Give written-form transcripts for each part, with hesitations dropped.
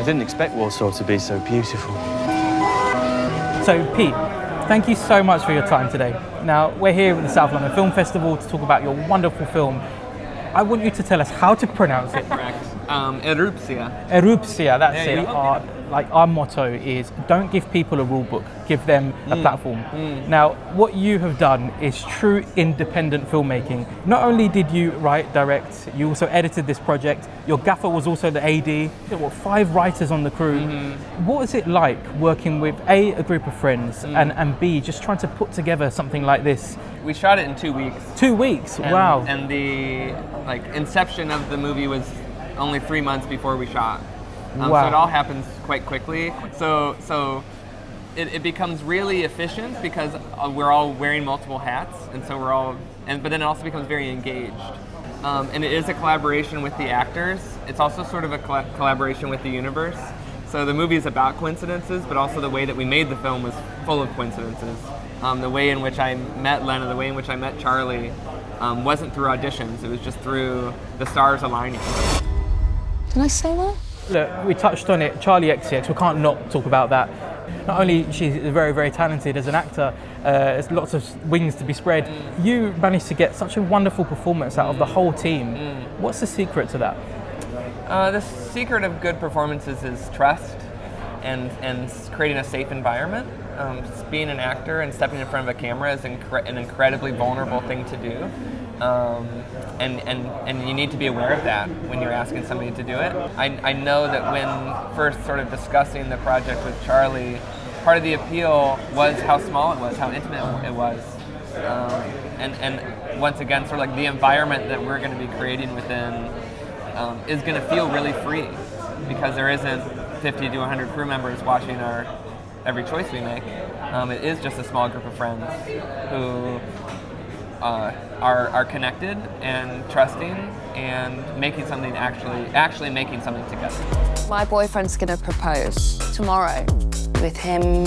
I didn't expect Warsaw to be so beautiful. So Pete, thank you so much for your time today. Now, we're here at the South London Film Festival to talk about your wonderful film. I want you to tell us how to pronounce it. Correct. ERUPCJA. ERUPCJA, that's There you it. go. Our motto is don't give people a rule book, give them a platform. Now, what you have done is true independent filmmaking. Not only did you write, direct, you also edited this project. Your gaffer was also the AD. There were 5 writers on the crew. What is it like working with A, a group of friends, and B, just trying to put together something like this? We shot it in 2 weeks. 2 weeks, wow. And the inception of the movie was only 3 months before we shot. Wow. So it all happens quite quickly. So it becomes really efficient because we're all wearing multiple hats, and so but then it also becomes very engaged. And it is a collaboration with the actors. It's also sort of a collaboration with the universe. So the movie is about coincidences, but also the way that we made the film was full of coincidences. The way in which I met Lena, the way in which I met Charli, wasn't through auditions. It was just through the stars aligning. Did I say that? Look, we touched on it, Charli XCX, we can't not talk about that. Not only she's very, very talented as an actor, there's lots of wings to be spread. You managed to get such a wonderful performance out of the whole team. What's the secret to that? The secret of good performances is trust and creating a safe environment. Just being an actor and stepping in front of a camera is an incredibly vulnerable thing to do. And you need to be aware of that when you're asking somebody to do it. I know that when first sort of discussing the project with Charli, part of the appeal was how small it was, how intimate it was. And once again, sort of like the environment that we're going to be creating within is going to feel really free because there isn't 50 to 100 crew members watching every choice we make. It is just a small group of friends who are connected and trusting and making something actually making something together. My boyfriend's gonna propose tomorrow. With him,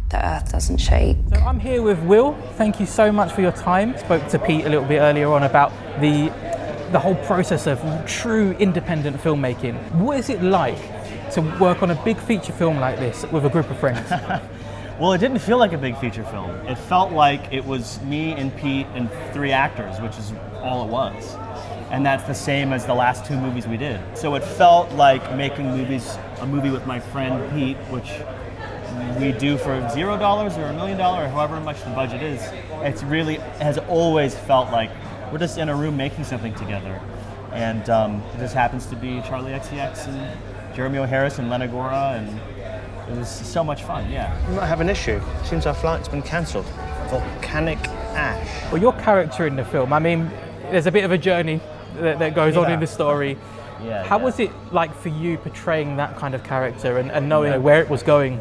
the earth doesn't shake. So I'm here with Will. Thank you so much for your time. Spoke to Pete a little bit earlier on about the whole process of true independent filmmaking. What is it like to work on a big feature film like this with a group of friends? Well, it didn't feel like a big feature film. It felt like it was me and Pete and 3 actors, which is all it was. And that's the same as the last 2 movies we did. So it felt like making a movie with my friend Pete, which we do for $0 or $1 million or however much the budget is. It's really has always felt like we're just in a room making something together. And this happens to be Charli XCX and Jeremy O and Lena Góra, and it was so much fun, yeah. We might have an issue. Seems our flight's been cancelled. Volcanic ash. Well, your character in the film, I mean, there's a bit of a journey that goes on in the story. Yeah. How was it like for you portraying that kind of character and knowing where it was going?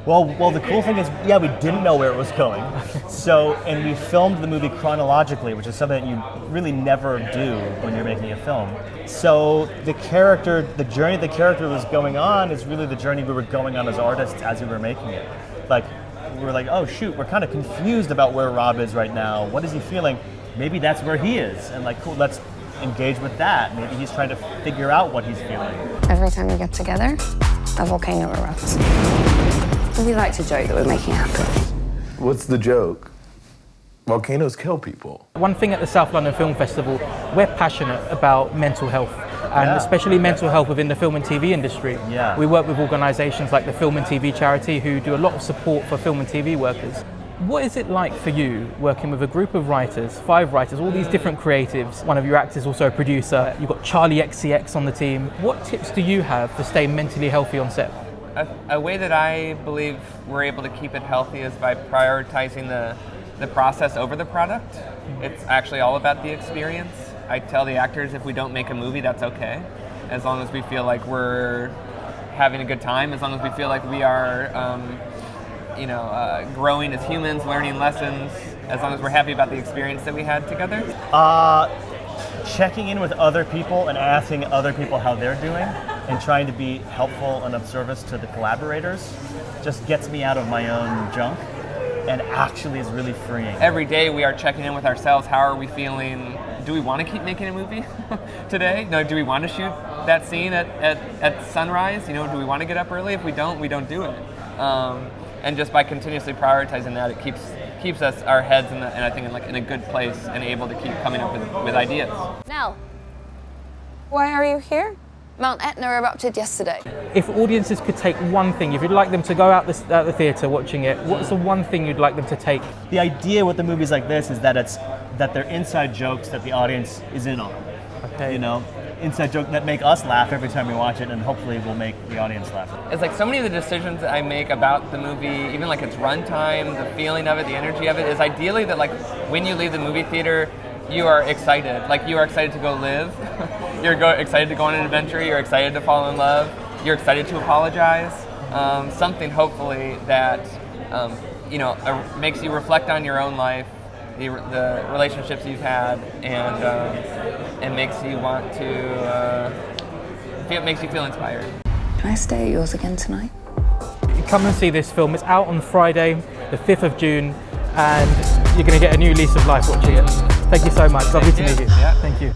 Well, the cool thing is, yeah, we didn't know where it was going. And we filmed the movie chronologically, which is something that you really never do when you're making a film. So the journey the character was going on is really the journey we were going on as artists as we were making it. Like, we were like, oh shoot, we're kind of confused about where Rob is right now. What is he feeling? Maybe that's where he is. And like, cool, let's engage with that. Maybe he's trying to figure out what he's feeling. Every time we get together, a volcano erupts. We like to joke that we're making it happen. What's the joke? Volcanoes kill people. One thing at the South London Film Festival, we're passionate about mental health, and especially mental health within the film and TV industry. Yeah. We work with organisations like the Film and TV Charity who do a lot of support for film and TV workers. What is it like for you working with a group of writers, 5 writers, all these different creatives? One of your actors also a producer. You've got Charli XCX on the team. What tips do you have to stay mentally healthy on set? A way that I believe we're able to keep it healthy is by prioritizing the process over the product. It's actually all about the experience. I tell the actors if we don't make a movie, that's okay. As long as we feel like we're having a good time, as long as we feel like we are growing as humans, learning lessons, as long as we're happy about the experience that we had together. Checking in with other people and asking other people how they're doing and trying to be helpful and of service to the collaborators just gets me out of my own junk and actually is really freeing. Every day we are checking in with ourselves. How are we feeling? Do we want to keep making a movie today? No, do we want to shoot that scene at sunrise? You know, do we want to get up early? If we don't do it. And just by continuously prioritizing that, it keeps us our heads and I think in a good place and able to keep coming up with ideas. Nell, why are you here? Mount Etna erupted yesterday. If audiences could take one thing, if you'd like them to go out the theatre watching it, what's the one thing you'd like them to take? The idea with the movies like this is that they're inside jokes that the audience is in on. Okay. You know, inside joke that make us laugh every time we watch it, and hopefully will make the audience laugh. It's like so many of the decisions that I make about the movie, even like its runtime, the feeling of it, the energy of it, is ideally that like when you leave the movie theater, you are excited. Like you are excited to go live. You're excited to go on an adventure. You're excited to fall in love. You're excited to apologize. Something hopefully that makes you reflect on your own life, the relationships you've had, and makes you want to. It makes you feel inspired. Can I stay at yours again tonight? Come and see this film. It's out on Friday, the 5th of June, and you're going to get a new lease of life watching it. Thank you so much. Lovely to meet you. Yeah. Thank you.